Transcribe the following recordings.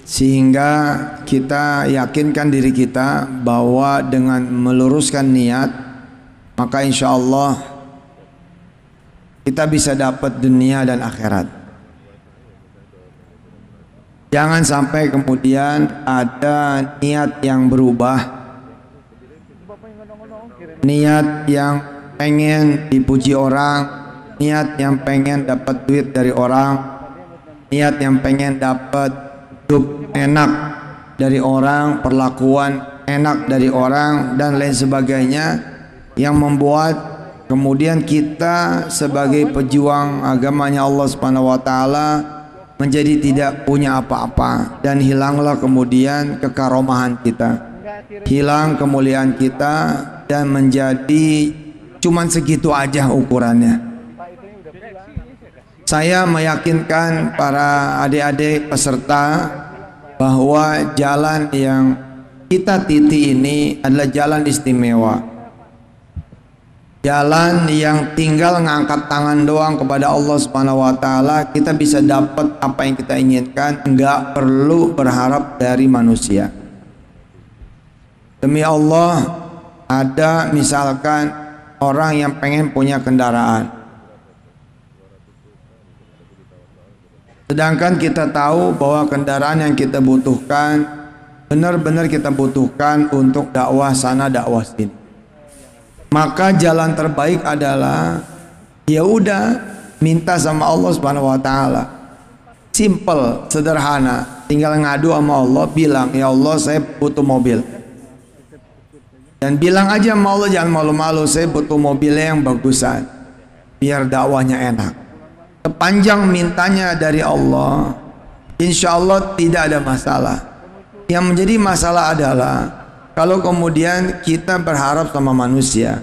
sehingga kita yakinkan diri kita bahwa dengan meluruskan niat maka insya Allah kita bisa dapat dunia dan akhirat. Jangan sampai kemudian ada niat yang berubah, niat yang pengen dipuji orang, niat yang pengen dapat duit dari orang, niat yang pengen dapat hidup enak dari orang, perlakuan enak dari orang dan lain sebagainya, yang membuat kemudian kita sebagai pejuang agamanya Allah Subhanahu wa taala menjadi tidak punya apa-apa, dan hilanglah kemudian kekaromahan kita, hilang kemuliaan kita, dan menjadi cuman segitu aja ukurannya. Saya meyakinkan para adik-adik peserta bahwa jalan yang kita titi ini adalah jalan istimewa, jalan yang tinggal ngangkat tangan doang kepada Allah Subhanahu wa taala kita bisa dapat apa yang kita inginkan, enggak perlu berharap dari manusia. Demi Allah, ada misalkan orang yang pengen punya kendaraan, sedangkan kita tahu bahwa kendaraan yang kita butuhkan benar-benar kita butuhkan untuk dakwah sana dakwah sini. Maka jalan terbaik adalah ya udah minta sama Allah Subhanahu wa taala. Simple, sederhana. Tinggal ngadu sama Allah, bilang, "Ya Allah, saya butuh mobil." Dan bilang aja sama Allah, jangan malu-malu, saya butuh mobilnya yang bagusan biar dakwahnya enak. Sepanjang mintanya dari Allah, insya Allah tidak ada masalah. Yang menjadi masalah adalah kalau kemudian kita berharap sama manusia,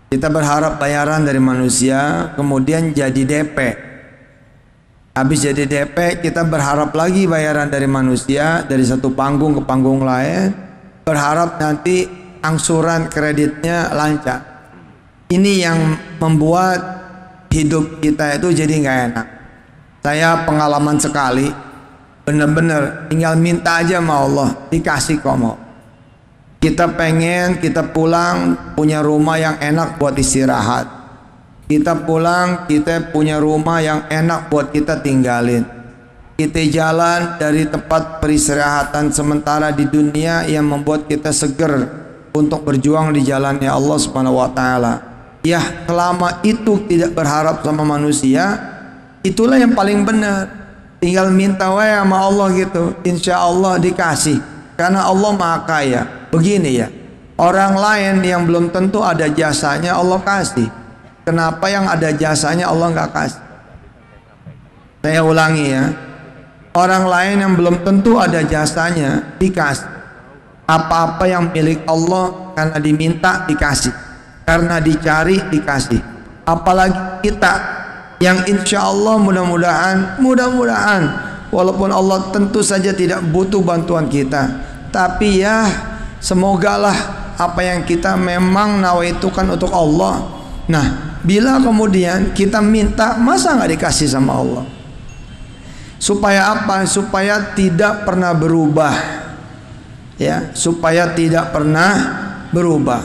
kita berharap bayaran dari manusia, kemudian jadi DP. Habis jadi DP, kita berharap lagi bayaran dari manusia, dari satu panggung ke panggung lain, berharap nanti angsuran kreditnya lancar. Ini yang membuat hidup kita itu jadi nggak enak. Saya pengalaman sekali, bener-bener tinggal minta aja sama Allah, dikasih kok mau. Kita pengen kita pulang punya rumah yang enak buat istirahat, kita pulang kita punya rumah yang enak buat kita tinggalin, kita jalan dari tempat peristirahatan sementara di dunia yang membuat kita seger untuk berjuang di jalannya Allah Subhanahu wa taala. Ya, selama itu tidak berharap sama manusia, itulah yang paling benar. Tinggal minta wae sama Allah gitu, insya Allah dikasih. Karena Allah Maha Kaya. Begini ya, orang lain yang belum tentu ada jasanya Allah kasih. Kenapa yang ada jasanya Allah nggak kasih? Saya ulangi ya, orang lain yang belum tentu ada jasanya dikasih. Apa-apa yang milik Allah karena diminta dikasih, karena dicari dikasih. Apalagi kita yang insya Allah mudah-mudahan walaupun Allah tentu saja tidak butuh bantuan kita, tapi ya semogalah apa yang kita memang nawaitukan untuk Allah. Nah, bila kemudian kita minta, masa nggak dikasih sama Allah? Supaya apa? Supaya tidak pernah berubah, ya, supaya tidak pernah berubah.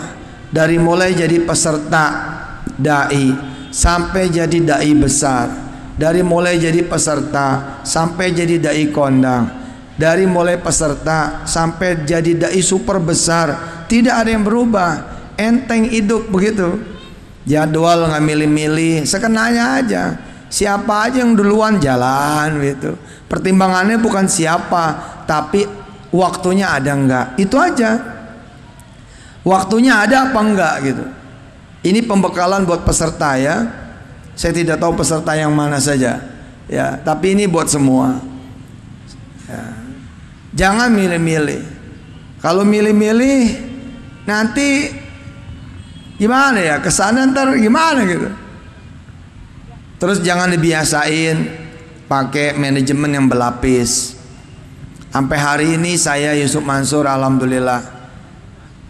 Dari mulai jadi peserta dai sampai jadi dai besar, dari mulai jadi peserta sampai jadi dai kondang, dari mulai peserta sampai jadi dai super besar, tidak ada yang berubah, enteng hidup begitu. Jadwal nggak milih-milih, sekenanya aja. Siapa aja yang duluan jalan gitu. Pertimbangannya bukan siapa, tapi waktunya ada enggak, itu aja. Waktunya ada apa enggak gitu. Ini pembekalan buat peserta ya. Saya tidak tahu peserta yang mana saja ya, tapi ini buat semua ya. Jangan milih-milih. Kalau milih-milih nanti gimana ya, kesana ntar gimana gitu. Terus jangan dibiasain pakai manajemen yang berlapis. Sampai hari ini saya Yusuf Mansur alhamdulillah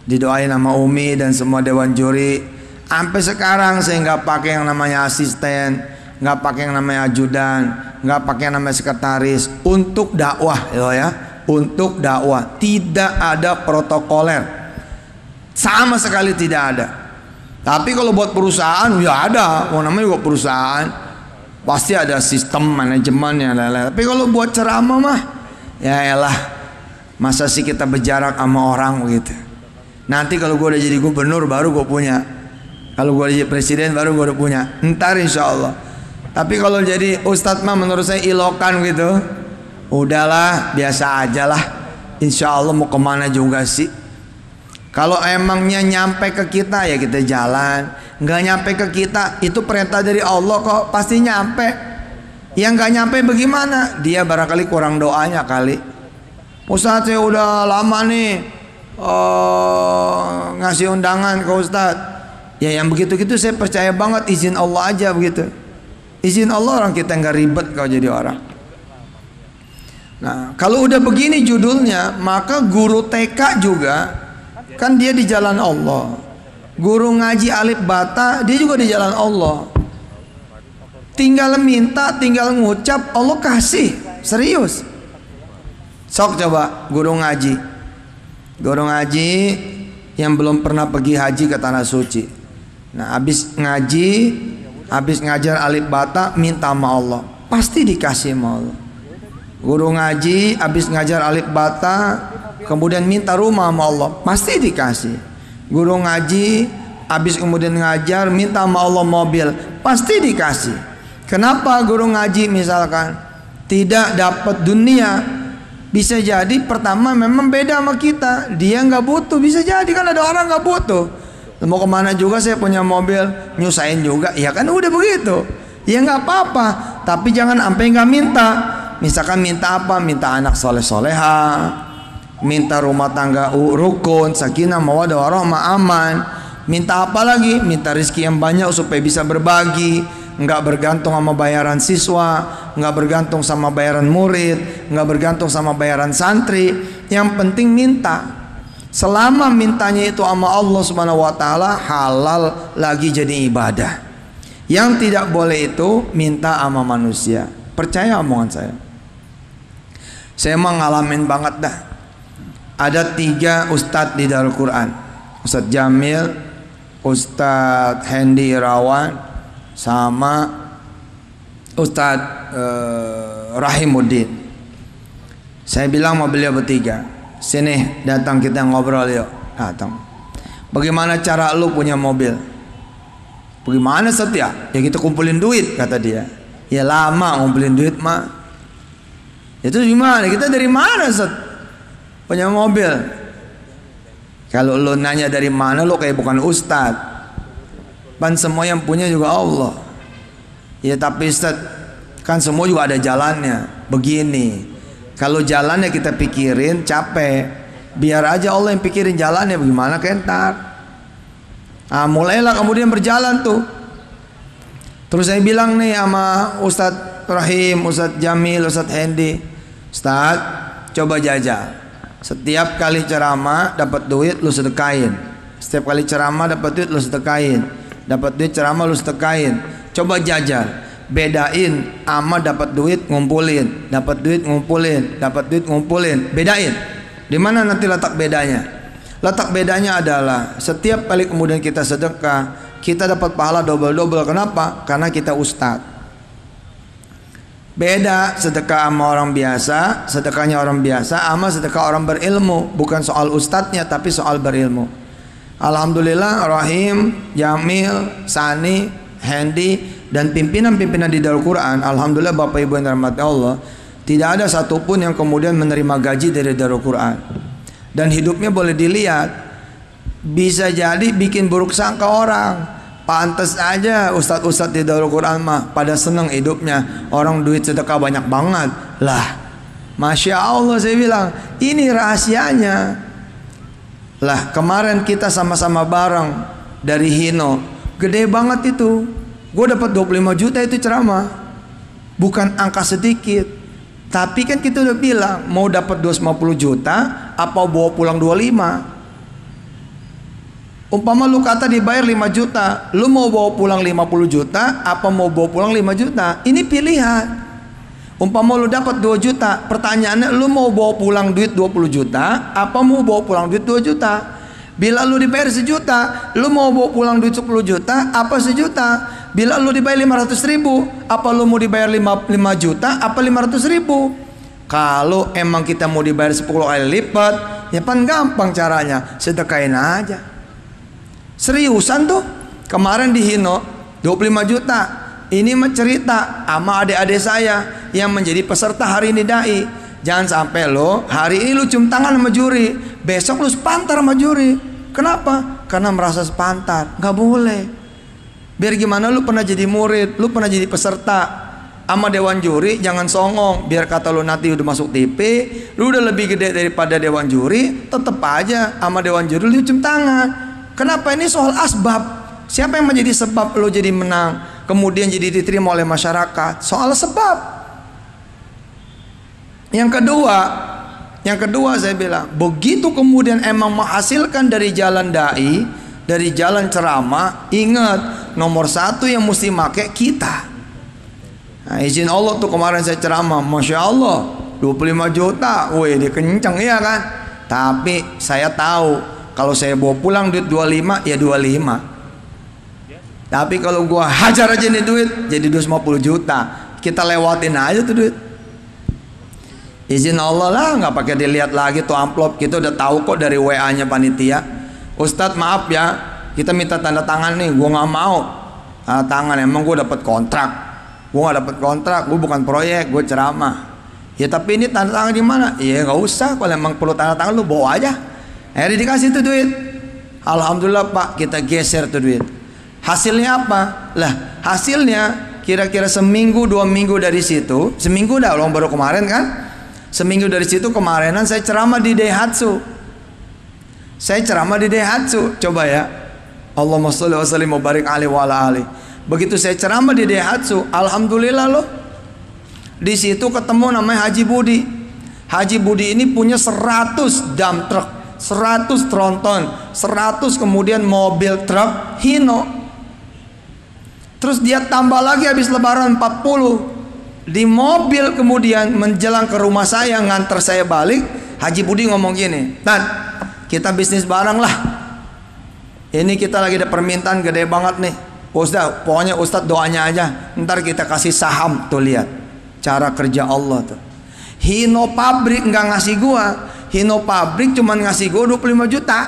didoain sama Umi dan semua dewan juri, sampai sekarang saya nggak pakai yang namanya asisten, nggak pakai yang namanya ajudan, nggak pakai yang namanya sekretaris, untuk dakwah ya, untuk dakwah. Tidak ada protokoler, sama sekali tidak ada. Tapi kalau buat perusahaan ya ada, mau namanya juga perusahaan, pasti ada sistem manajemennya. Tapi kalau buat ceramah mah, ya elah, masa sih kita berjarak sama orang begitu. Nanti kalau gue udah jadi gubernur baru gue punya. Kalau gue jadi presiden baru gue udah punya. Ntar insya Allah. Tapi kalau jadi ustadz mah menurut saya ilokan gitu. Udahlah, biasa aja lah. Insya Allah mau kemana juga sih. Kalau emangnya nyampe ke kita ya kita jalan. Nggak nyampe ke kita itu perintah dari Allah kok, pasti nyampe. Yang nggak nyampe bagaimana? Dia barangkali kurang doanya kali. Ustadz saya udah lama nih ngasih undangan ke ustadz. Ya yang begitu-gitu saya percaya banget izin Allah aja begitu. Izin Allah, orang kita nggak ribet kalau jadi orang. Nah kalau udah begini judulnya, maka guru TK juga kan dia di jalan Allah. Guru ngaji alif bata dia juga di jalan Allah. Tinggal minta, tinggal ngucap, Allah kasih. Serius. Sok coba guru ngaji. Guru ngaji yang belum pernah pergi haji ke tanah suci. Nah, habis ngaji, habis ngajar alif bata, minta sama Allah, pasti dikasih sama Allah. Guru ngaji habis ngajar alif bata, kemudian minta rumah sama Allah, pasti dikasih. Guru ngaji habis kemudian ngajar, minta sama Allah mobil, pasti dikasih. Kenapa guru ngaji misalkan tidak dapat dunia? Bisa jadi pertama memang beda sama kita, dia nggak butuh. Bisa jadi kan ada orang nggak butuh, mau kemana juga saya punya mobil, nyusahin juga, ya kan udah begitu. Ya nggak apa-apa, tapi jangan sampai nggak minta. Misalkan minta apa? Minta anak soleh soleha, minta rumah tangga rukun, sakinah mawaddah warahmah aman. Minta apa lagi? Minta rezeki yang banyak supaya bisa berbagi, nggak bergantung sama bayaran siswa, nggak bergantung sama bayaran murid, nggak bergantung sama bayaran santri. Yang penting minta. Selama mintanya itu sama Allah Subhanahu wa taala, halal lagi jadi ibadah. Yang tidak boleh itu minta sama manusia. Percaya omongan saya. Saya mah ngalamin banget dah. Ada 3 ustadz di Darul Quran. Ustadz Jamil, Ustadz Hendi Irawan, sama Ustadz Rahimuddin. Saya bilang sama beliau bertiga, sini datang kita ngobrol yuk. Datang. Bagaimana cara lu punya mobil? Bagaimana setia? Ya kita kumpulin duit, kata dia. Ya lama ngumpulin duit mah. Itu gimana? Kita dari mana set punya mobil? Kalau lu nanya dari mana, lu kayak bukan ustadz. Pan semua yang punya juga Allah. Ya tapi Ustaz, kan semua juga ada jalannya. Begini, kalau jalannya kita pikirin capek, biar aja Allah yang pikirin jalannya bagaimana kentar. Nah, mulailah kemudian berjalan tuh. Terus saya bilang nih sama Ustadz Rahim, Ustadz Jamil, Ustadz Hendi, Ustadz coba jajal. Setiap kali ceramah dapat duit lu sedekahin. Setiap kali ceramah dapat duit lu sedekahin. Dapat duit ceramah lu sedekahin. Coba jajal, bedain ama dapat duit ngumpulin, dapat duit ngumpulin, dapat duit ngumpulin. Bedain. Di mana nanti letak bedanya? Letak bedanya adalah setiap kali kemudian kita sedekah, kita dapat pahala double-double. Kenapa? Karena kita ustadz. Beda sedekah sama orang biasa, sedekahnya orang biasa sama sedekah orang berilmu. Bukan soal ustadznya tapi soal berilmu. Alhamdulillah Rahim, Jamil, Sani, Hendi dan pimpinan-pimpinan di Darul Quran, alhamdulillah Bapak Ibu yang dirahmati Allah, tidak ada satupun yang kemudian menerima gaji dari Darul Quran. Dan hidupnya boleh dilihat, bisa jadi bikin buruk sangka orang. Pantes aja ustadz-ustadz di Darul Quran mah pada seneng hidupnya, orang duit sedekah banyak banget. Lah, Masya Allah saya bilang, ini rahasianya. Lah kemarin kita sama-sama bareng dari Hino, gede banget itu. Gue dapat 25 juta itu ceramah. Bukan angka sedikit. Tapi kan kita udah bilang mau dapat 250 juta apa bawa pulang 25. Umpama lu kata dibayar 5 juta, lu mau bawa pulang 50 juta apa mau bawa pulang 5 juta? Ini pilihan. Umpama lu dapat 2 juta, pertanyaannya lu mau bawa pulang duit 20 juta apa mau bawa pulang duit 2 juta? Bila lu dibayar 1 juta, lu mau bawa pulang duit 10 juta apa 1 juta? Bila lu dibayar 500 ribu, apa lu mau dibayar 5 juta apa 500 ribu? Kalau emang kita mau dibayar 10 kali lipat, ya pan gampang caranya, sedekahin aja. Seriusan tuh, kemarin di Hino 25 juta. Ini mah cerita sama adik-adik saya yang menjadi peserta hari ini dai. Jangan sampai lo hari ini lu cium tangan sama juri, besok lu sepantar sama juri. Kenapa? Karena merasa sepantar. Nggak boleh. Biar gimana lu pernah jadi murid, lu pernah jadi peserta sama dewan juri, jangan songong. Biar kata lu nanti udah masuk TV, lu udah lebih gede daripada dewan juri, tetep aja sama dewan juri lu cium tangan. Kenapa? Ini soal asbab. Siapa yang menjadi sebab lo jadi menang, kemudian jadi diterima oleh masyarakat? Soal sebab. Yang kedua saya bilang, begitu kemudian emang menghasilkan dari jalan dai, dari jalan ceramah, ingat nomor 1 yang mesti make kita. Nah, izin Allah tuh kemarin saya ceramah, Masya Allah 25 juta, wih dia kenceng ya kan. Tapi saya tahu kalau saya bawa pulang duit 25 ya 25. Tapi kalau gua hajar aja nih duit jadi 250 juta, kita lewatin aja tuh duit. Izin Allah lah, nggak pakai dilihat lagi tuh amplop, kita udah tahu kok dari WA-nya panitia. Ustadz maaf ya, kita minta tanda tangan nih, gua nggak mau tanda tangan, emang gua dapat kontrak. Gua nggak dapat kontrak, gua bukan proyek, gua ceramah. Ya tapi ini tanda tangan di mana? Iya nggak usah, kalau emang perlu tanda tangan lu bawa aja. Akhirnya dikasih tuh duit. Alhamdulillah Pak, kita geser tuh duit. Hasilnya apa? Lah hasilnya kira-kira seminggu 2 minggu dari situ, seminggu dah, orang baru kemarin kan, seminggu dari situ kemarinan saya ceramah di Daihatsu. Saya ceramah di Daihatsu, coba ya. Allahumma sholli wa sallim wa barik alaihi wa ala alihi. Begitu saya ceramah di Daihatsu, alhamdulillah loh. Di situ ketemu namanya Haji Budi. Haji Budi ini punya 100 dump truck, 100 tronton, 100 kemudian mobil truk Hino. Terus dia tambah lagi habis lebaran 40. Di mobil kemudian menjelang ke rumah saya, nganter saya balik, Haji Budi ngomong gini, "Tan, kita bisnis bareng lah. Ini kita lagi ada permintaan gede banget nih. Ustaz, pokoknya Ustaz doanya aja, ntar kita kasih saham." Tuh lihat cara kerja Allah tuh. Hino pabrik nggak ngasih gua. Hino pabrik cuman ngasih gua 25 juta.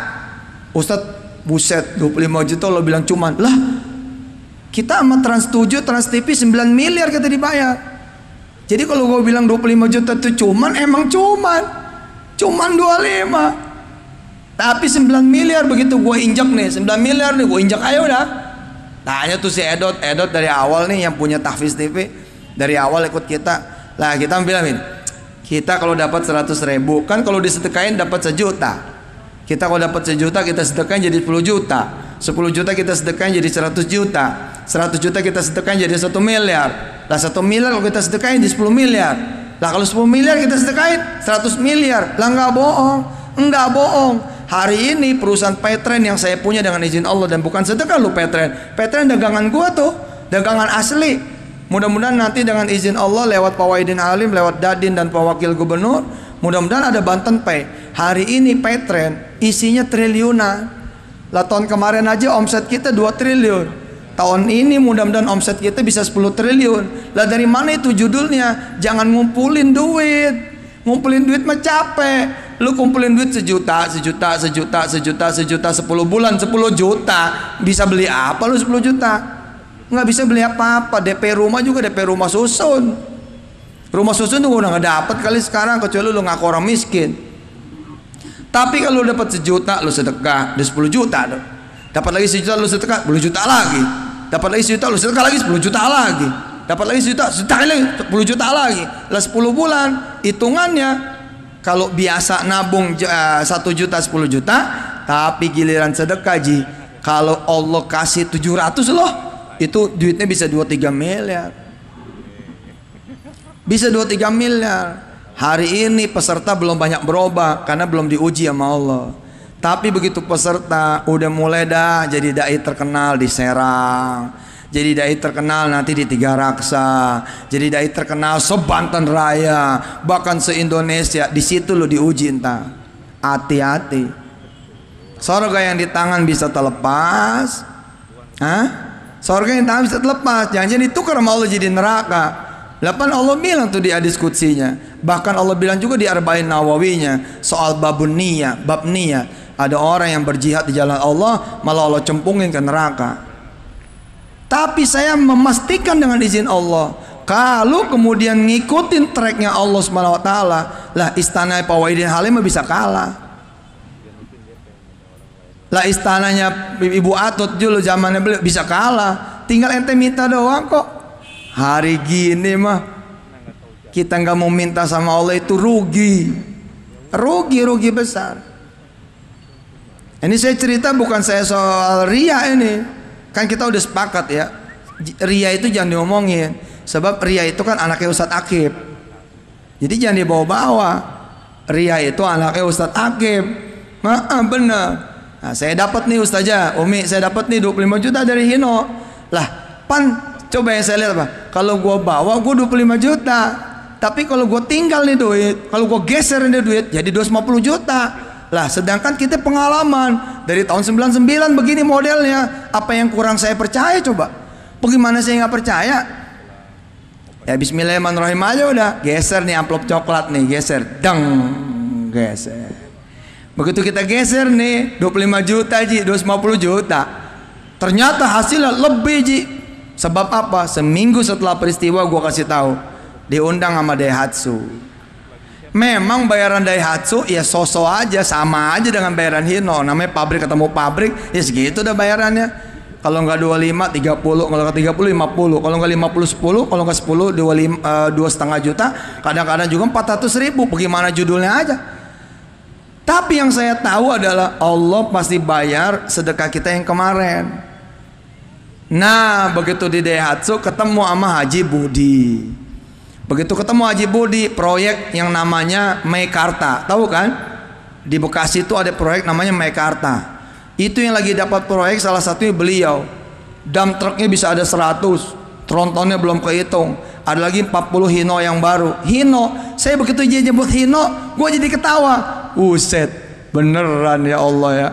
Ustaz, buset, 25 juta lo bilang cuman. Lah, kita sama Trans 7, Trans TV 9 miliar kita dibayar. Jadi kalau gua bilang 25 juta itu cuman, emang cuman 25. Tapi 9 miliar begitu gua injak nih, 9 miliar nih gua injak ayo udah. Tanya tuh si Edot dari awal nih yang punya Tahfiz TV, dari awal ikut kita. Lah kita bilang, kita kalau dapat 100 ribu, kan kalau disedekain dapat 1 juta. Kita kalau dapat 1 juta kita sedekain jadi 10 juta. 10 juta kita sedekain jadi 100 juta. 100 juta kita sedekain jadi 1 miliar. Lah 1 miliar kalau kita sedekain jadi 10 miliar. Lah kalau 10 miliar kita sedekain 100 miliar. Lah nggak bohong, nggak bohong. Hari ini perusahaan Petren yang saya punya dengan izin Allah, dan bukan sedekah lu Petren. Petren dagangan gua tuh, dagangan asli. Mudah-mudahan nanti dengan izin Allah lewat Pak Wahidin Halim, lewat Dadin dan Pak Wakil Gubernur, mudah-mudahan ada Banten Pay. Hari ini Petren isinya triliunan. Lah tahun kemarin aja omset kita 2 triliun. Tahun ini mudah-mudahan omset kita bisa 10 triliun. Lah dari mana itu judulnya? Jangan ngumpulin duit. Ngumpulin duit mah capek. Lu kumpulin duit 1 juta, 1 juta, 1 juta, 1 juta, 1 juta, 10 bulan 10 juta. Bisa beli apa lu 10 juta? Nggak bisa beli apa-apa. DP rumah juga DP rumah susun. Rumah susun tuh udah nggak dapet kali sekarang, kecuali lu ngaku orang miskin. Tapi kalau lu dapat 1 juta lu sedekah, udah 10 juta dong. Dapat lagi 1 juta lu sedekah, 10 juta lagi. Dapat lagi 1 juta lu sedekah lagi 10 juta lagi. Dapat lagi 1 juta, sedekah lagi 10 juta lagi. Lah 10 bulan hitungannya kalau biasa nabung 1 juta 10 juta, tapi giliran sedekah ji, kalau Allah kasih 700 loh, itu duitnya bisa 2-3 miliar. Bisa 2-3 miliar. Hari ini peserta belum banyak berubah karena belum diuji sama Allah. Tapi begitu peserta udah mulai dah jadi dai terkenal di Serang, jadi dai terkenal nanti di Tiga Raksa, jadi dai terkenal se-Banten Raya, bahkan se-Indonesia. Di situ lo diuji entah. Hati-hati. Sorga yang di tangan bisa terlepas, sorga yang di tangan bisa terlepas. Jangan-jangan ditukar sama Allah jadi neraka. Lapan Allah bilang tuh di hadis kutsinya, bahkan Allah bilang juga di Arba'in Nawawinya soal bab niyah. Ada orang yang berjihad di jalan Allah, malah Allah cempungin ke neraka. Tapi saya memastikan dengan izin Allah, kalau kemudian ngikutin tracknya Allah Subhanahu Wa Taala, lah istana Pak Wahidin Halim bisa kalah. Lah istananya Ibu Atut dulu zamannya beliau bisa kalah. Tinggal ente minta doang kok. Hari gini mah kita nggak mau minta sama Allah itu rugi besar. Ini saya cerita bukan saya soal ria ini. Kan kita udah sepakat ya. Ria itu jangan diomongin. Sebab ria itu kan anaknya Ustadz Akib. Jadi jangan dibawa-bawa. Ria itu anaknya Ustadz Akib. Bener. Nah, saya dapat nih Ustazah, Umi, saya dapat nih 25 juta dari Hino. Lah, coba yang saya lihat apa? Kalau gua bawa gua 25 juta. Tapi kalau gua tinggal nih duit, kalau gua geser nih duit jadi 250 juta. Lah sedangkan kita pengalaman dari tahun 99 begini modelnya. Apa yang kurang saya percaya coba? Bagaimana saya nggak percaya? Ya bismillahirrahmanirrahim aja udah. Geser nih amplop coklat nih, geser. Geser. Begitu kita geser nih 25 juta ji, 250 juta. Ternyata hasilnya lebih ji. Sebab apa? Seminggu setelah peristiwa gua kasih tahu, diundang sama Daihatsu. Memang bayaran Daihatsu ya sosok aja, sama aja dengan bayaran Hino. Namanya pabrik ketemu pabrik, ya segitu dah bayarannya. Kalau nggak 25, 30, kalau nggak 30, 50. Kalau nggak 50, 10. Kalau nggak 10, 2,5 juta. Kadang-kadang juga 400.000. Bagaimana judulnya aja. Tapi yang saya tahu adalah Allah pasti bayar sedekah kita yang kemarin. Nah begitu di Daihatsu ketemu sama Haji Budi. Begitu ketemu Haji Budi, proyek yang namanya Meikarta, tahu kan? Di Bekasi itu ada proyek namanya Meikarta. Itu yang lagi dapat proyek salah satunya beliau. Dump truknya bisa ada 100, trontonnya belum kehitung. Ada lagi 40 Hino yang baru. Hino, saya begitu dia nyebut Hino, gue jadi ketawa. Buset, beneran ya Allah ya.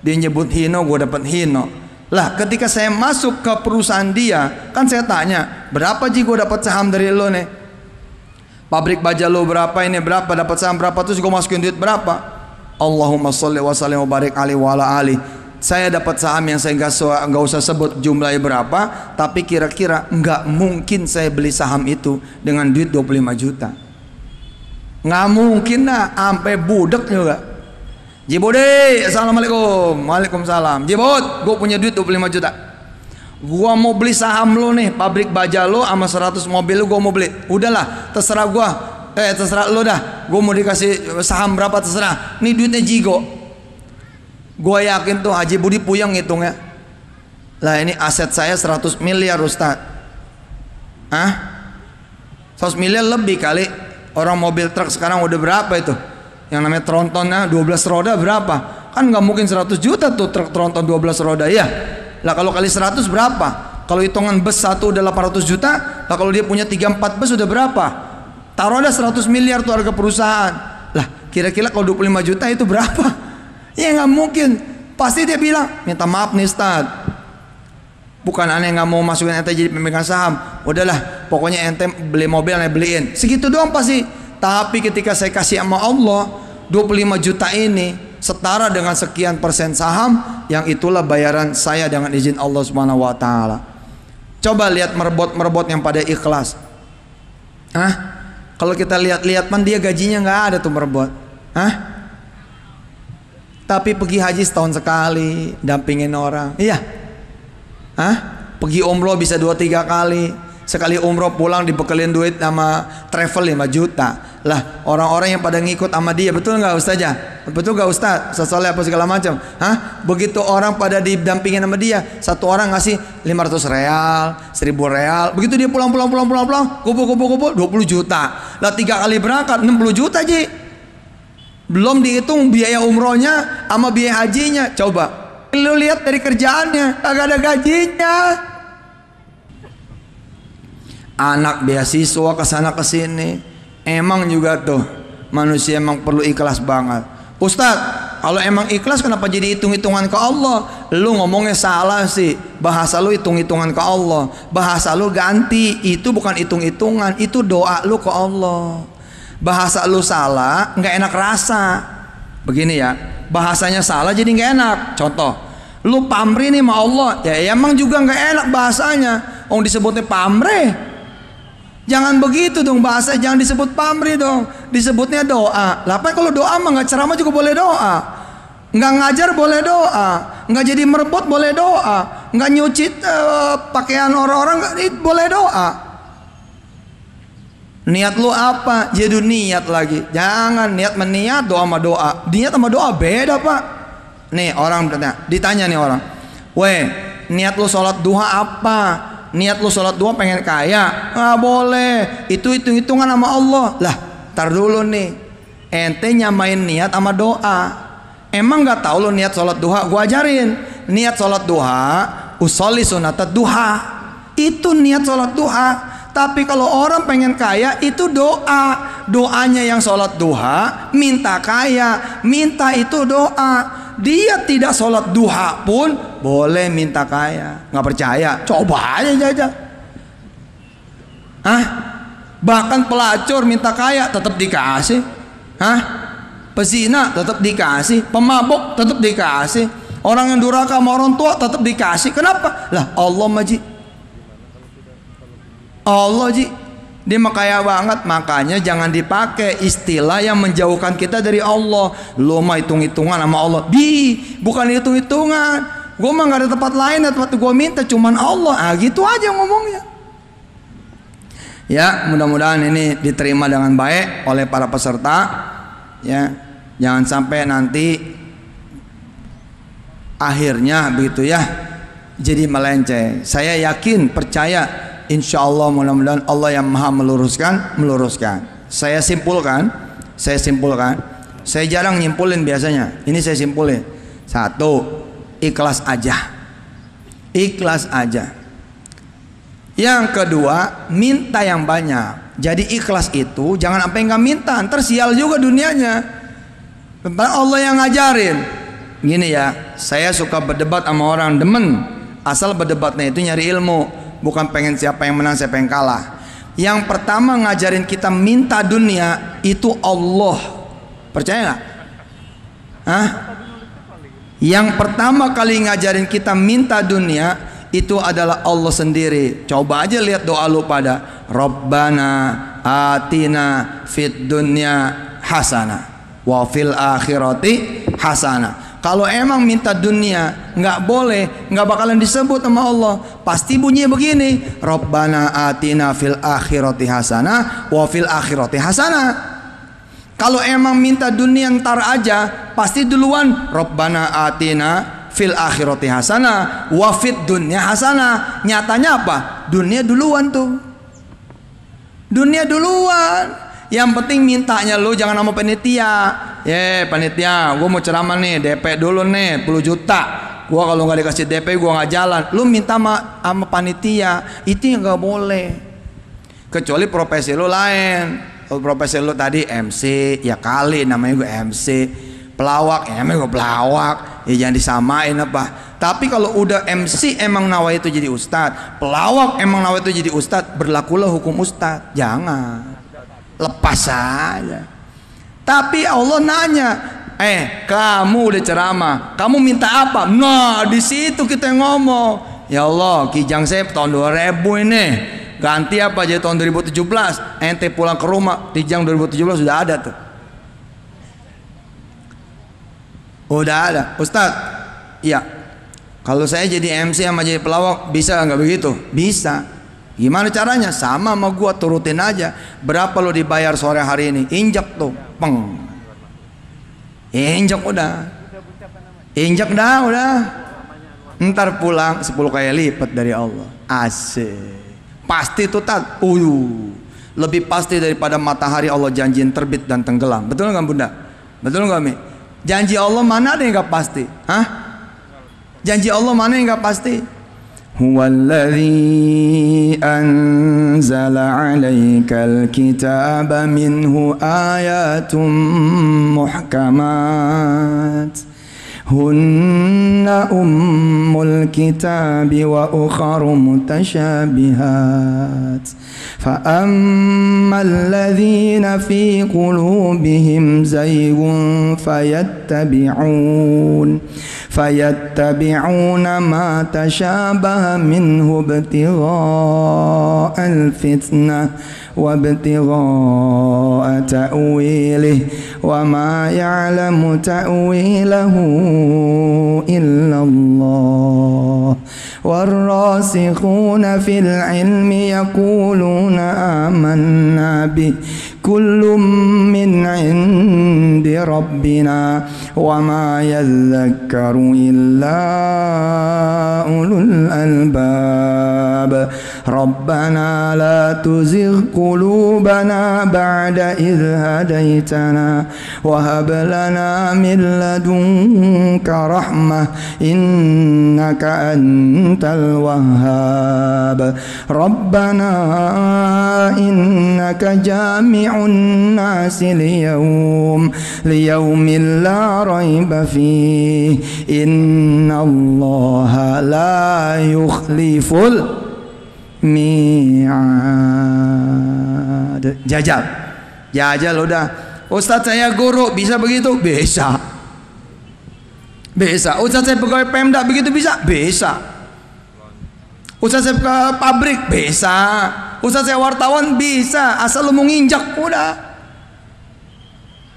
Dia nyebut Hino, gue dapat Hino. Lah ketika saya masuk ke perusahaan dia, kan saya tanya, berapa ji gue dapat saham dari lo nih? Pabrik baja lo berapa, ini berapa, dapat saham berapa, terus gue masukin duit berapa? Allahumma sholli wa sallim wa barik alaihi wa ala ali. Saya dapat saham yang saya nggak usah sebut jumlahnya berapa, tapi kira-kira nggak mungkin saya beli saham itu dengan duit 25 juta. Nggak mungkin lah, sampai budek juga. Jibode, assalamualaikum. Waalaikumsalam. Jibot, gue punya duit 25 juta. Gua mau beli saham lo nih, pabrik baja lo sama 100 mobil lo, gua mau beli. Udahlah, terserah gua. Terserah lo dah. Gua mau dikasih saham berapa terserah. Nih duitnya jigo. Gua yakin tuh Haji Budi puyeng ngitungnya. Lah ini aset saya 100 miliar Ustaz. 100 miliar lebih kali. Orang mobil truk sekarang udah berapa itu? Yang namanya trontonnya 12 roda berapa? Kan nggak mungkin 100 juta tuh truk tronton 12 roda ya. Lah kalau kali 100 berapa? Kalau hitungan bus satu udah 800 juta, lah kalau dia punya 3-4 bus udah berapa? Taruh ada 100 miliar tuh harga perusahaan. Lah kira-kira kalau 25 juta itu berapa? Ya nggak mungkin. Pasti dia bilang, minta maaf nih Ustaz, bukan aneh nggak mau masukin ente jadi pemegang saham. Udahlah, pokoknya ente beli mobil aneh beliin. Segitu doang pasti. Tapi ketika saya kasih sama Allah 25 juta ini setara dengan sekian persen saham, yang itulah bayaran saya dengan izin Allah Subhanahu wa taala. Coba lihat merebot yang pada ikhlas. Kalau kita lihat-lihat man dia gajinya nggak ada tuh merebot. Tapi pergi haji setahun sekali, dampingin orang. Iya. Pergi umroh bisa 2-3 kali. Sekali umroh pulang dibekelin duit sama travel 5 juta. Lah orang-orang yang pada ngikut sama dia, betul nggak Ustazah? Betul nggak Ustaz? Sesoleh apa segala macam? Begitu orang pada didampingin sama dia, satu orang ngasih 500 real, 1000 real. Begitu dia pulang, kumpul 20 juta. Lah 3 kali berangkat 60 juta ji. Belum dihitung biaya umrohnya sama biaya hajinya. Coba lu lihat dari kerjaannya, kagak ada gajinya. Anak beasiswa kesana kesini. Emang juga tuh manusia emang perlu ikhlas banget. Ustadz, kalau emang ikhlas kenapa jadi hitung-hitungan ke Allah? Lu ngomongnya salah sih. Bahasa lu hitung-hitungan ke Allah. Bahasa lu ganti. Itu bukan hitung-hitungan, itu doa lu ke Allah. Bahasa lu salah, nggak enak rasa. Begini ya, bahasanya salah jadi nggak enak. Contoh, lu pamrih nih sama Allah, ya emang juga nggak enak bahasanya. Disebutnya pamrih. Jangan begitu dong bahasa, jangan disebut pamrih dong. Disebutnya doa. Lah apa kalau doa mah nggak ceramah juga boleh doa. Nggak ngajar boleh doa. Nggak jadi merebut boleh doa. Nggak nyuci pakaian orang-orang boleh doa. Niat lu apa? Jadi niat lagi. Jangan niat meniat doa sama doa. Niat sama doa beda pak. Nih orang ditanya nih orang, weh niat lu sholat duha apa? Niat lu sholat duha pengen kaya? Nggak boleh. Itu hitung-hitungan sama Allah. Lah, tar dulu nih. Ente nyamain niat sama doa. Emang nggak tahu lu niat sholat duha? Gua ajarin. Niat sholat duha, usolli sunatat duha. Itu niat sholat duha. Tapi kalau orang pengen kaya itu doa. Doanya yang sholat duha minta kaya. Minta itu doa. Dia tidak sholat duha pun boleh minta kaya. Nggak percaya? Coba aja. Hah? Bahkan pelacur minta kaya tetap dikasih. Hah? Pezina tetap dikasih. Pemabuk tetap dikasih. Orang yang durhaka sama orang tua tetap dikasih. Kenapa? Lah Allah maji. Allah ji, dia mah kaya banget. Makanya jangan dipakai istilah yang menjauhkan kita dari Allah. Lo mah hitung-hitungan sama Allah. Bukan hitung-hitungan. Gue mah gak ada tempat lain, tempat gue minta cuman Allah. Gitu aja ngomongnya. Ya, mudah-mudahan ini diterima dengan baik oleh para peserta. Ya, jangan sampai nanti akhirnya begitu ya, jadi melenceng. Saya yakin, percaya. Insya Allah mudah-mudahan Allah yang maha meluruskan. Saya simpulkan. Saya jarang nyimpulin biasanya. Ini saya simpulin. 1, ikhlas aja. Yang kedua, minta yang banyak. Jadi ikhlas itu jangan sampai nggak minta, ntar sial juga dunianya. Allah yang ngajarin. Gini ya, saya suka berdebat sama orang, demen. Asal berdebatnya itu nyari ilmu. Bukan pengen siapa yang menang, siapa yang kalah. Yang pertama ngajarin kita minta dunia itu Allah. Percaya nggak? Hah? Yang pertama kali ngajarin kita minta dunia itu adalah Allah sendiri. Coba aja lihat doa lu pada Rabbana atina fid dunya hasanah wa fil akhirati hasanah. Kalau emang minta dunia nggak boleh, nggak bakalan disebut sama Allah. Pasti bunyinya begini, Rabbana atina fil akhirati hasanah wa fil akhirati hasanah. Kalau emang minta dunia ntar aja, pasti duluan Rabbana atina fil akhirati hasanah wa fid dunya hasanah. Nyatanya apa? Dunia duluan tuh. Dunia duluan. Yang penting mintanya lu jangan sama panitia. Panitia, gue mau ceramah nih, DP dulu nih 10 juta. Gue kalau nggak dikasih DP gue nggak jalan. Lu minta sama panitia, itu yang nggak boleh. Kecuali profesi lu lain. Kalau profesi lu tadi MC, ya kali namanya gue MC. Pelawak, ya namanya gue pelawak. Ya jangan disamain apa. Tapi kalau udah MC emang nawa itu jadi ustadz, pelawak emang nawa itu jadi ustadz, berlakulah hukum ustadz. Jangan. Lepas saja. Tapi Allah nanya, kamu udah ceramah, kamu minta apa? Nah di situ kita ngomong, ya Allah, kijang saya tahun 2000 ini ganti apa jadi tahun 2017. Ente pulang ke rumah, kijang 2017 sudah ada tuh. Udah ada, Ustadz. Iya. Kalau saya jadi MC sama jadi pelawak bisa nggak begitu? Bisa. Gimana caranya? Sama gua, turutin aja. Berapa lo dibayar sore hari ini? Injak tuh, peng. Injak udah. Injak udah. Ntar pulang 10 kali lipat dari Allah. Asik. Pasti tuh tat. Lebih pasti daripada matahari Allah janjiin terbit dan tenggelam. Betul nggak Bunda? Betul nggak Mi? Janji Allah mana ada yang nggak pasti? Hah? Janji Allah mana yang nggak pasti? Huwallazi anzala 'alaikal kitaba minhu ayatum muhkamat hunna ummul kitabi wa ukharu mutashabihat fa ammal ladzina fi qulubihim zaygun fayattabi'una ma tashabaha minhu ibtigha'al fitnah wa ibtigha'a ta'wilih wa ma ya'lamu ta'wilahu illa Allah warrasikhuna fil ilmi yaquluna amanna bih kullum min 'indi rabbina wa ma yadhakkaru illa ulul albab rabbana la tuzigh qulubana ba'da idh hadaytana wa hab lana min ladunka rahmah innaka antal wahhab rabbana innaka jami'un nasi liyawmin la rayba fihi innallaha la yukhliful mi'ad. Jajal udah. Ustaz saya guru, bisa begitu? Bisa. Ustaz saya pegawai Pemda, begitu bisa? Bisa. Ustaz saya ke pabrik, bisa. Ustaz saya wartawan, bisa. Asal lu mau nginjak, udah.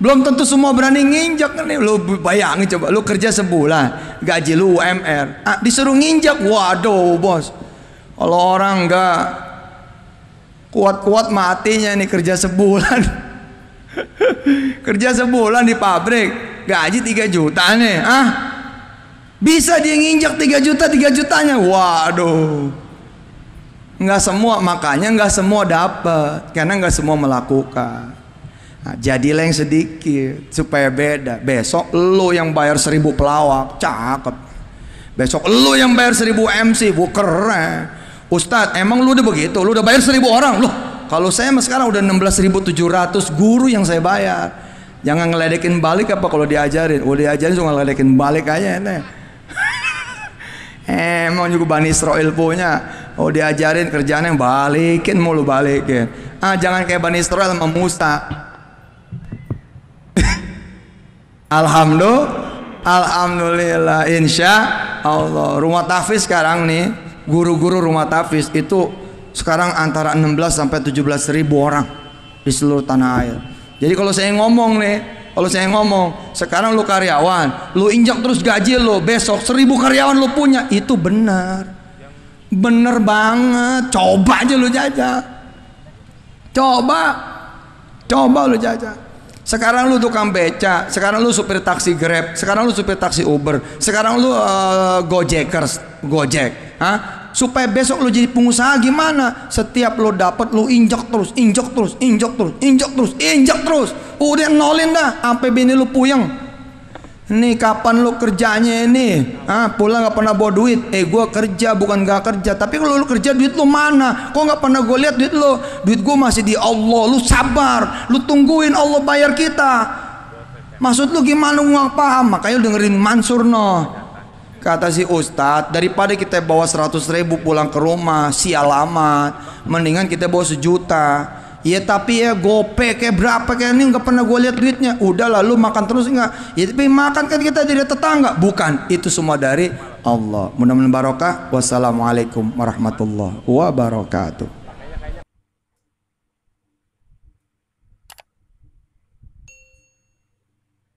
Belum tentu semua berani nginjak nih. Lu bayangin coba, lu kerja sebulan, gaji lu UMR, disuruh nginjak, waduh bos. Kalau orang enggak kuat-kuat matinya nih kerja sebulan. Kerja sebulan di pabrik, gaji 3 juta nih. Bisa dia nginjak 3 jutanya. Waduh. Enggak semua, makanya enggak semua dapat, karena enggak semua melakukan. Nah, jadilah yang sedikit supaya beda. Besok lo yang bayar 1000 pelawak, cakep. Besok lo yang bayar 1000 MC, keren. Ustadz, emang lu udah begitu? Lu udah bayar 1000 orang? Loh, kalau saya sekarang udah 16.700 guru yang saya bayar. Jangan ngeledekin balik apa kalau diajarin. Udah diajarin cuma ngeledekin balik aja nih. Emang juga Bani Israel punya. Oh, diajarin kerjaannya balikin mulu balikin. Jangan kayak Bani Israel sama Musa. Alhamdulillah, insya Allah. Rumah tahfiz sekarang nih, guru-guru rumah tahfiz itu sekarang antara 16 sampai 17 ribu orang di seluruh tanah air. Jadi kalau saya ngomong nih, sekarang lu karyawan, lu injak terus gaji lu, besok 1000 karyawan lu punya, itu benar banget. Coba aja lu jajah, coba lu jajah. Sekarang lu tukang beca, sekarang lu supir taksi Grab, sekarang lu supir taksi Uber, sekarang lu Gojek. Supaya besok lu jadi pengusaha gimana? Setiap lu dapat lu injak terus. Udah nolin dah, sampai bini lu puyeng. Nih kapan lu kerjanya ini? Pulang gak pernah bawa duit. Gua kerja bukan gak kerja, tapi kalau lu kerja duit lu mana? Kok gak pernah gue lihat duit lu? Duit gua masih di Allah. Lu sabar, lu tungguin Allah bayar kita. Maksud lu gimana? Gua gak paham. Makanya lu dengerin Mansur noh. Kata si Ustadz, daripada kita bawa 100.000 pulang ke rumah, sial amat, mendingan kita bawa 1 juta. Ya tapi ya gope kayak berapa kayak ini nggak pernah gue lihat duitnya. Udah lalu makan terus nggak? Ya tapi makan kan kita dari tetangga. Bukan, itu semua dari Allah. Mudah-mudahan barokah. Wassalamualaikum warahmatullahi wabarakatuh.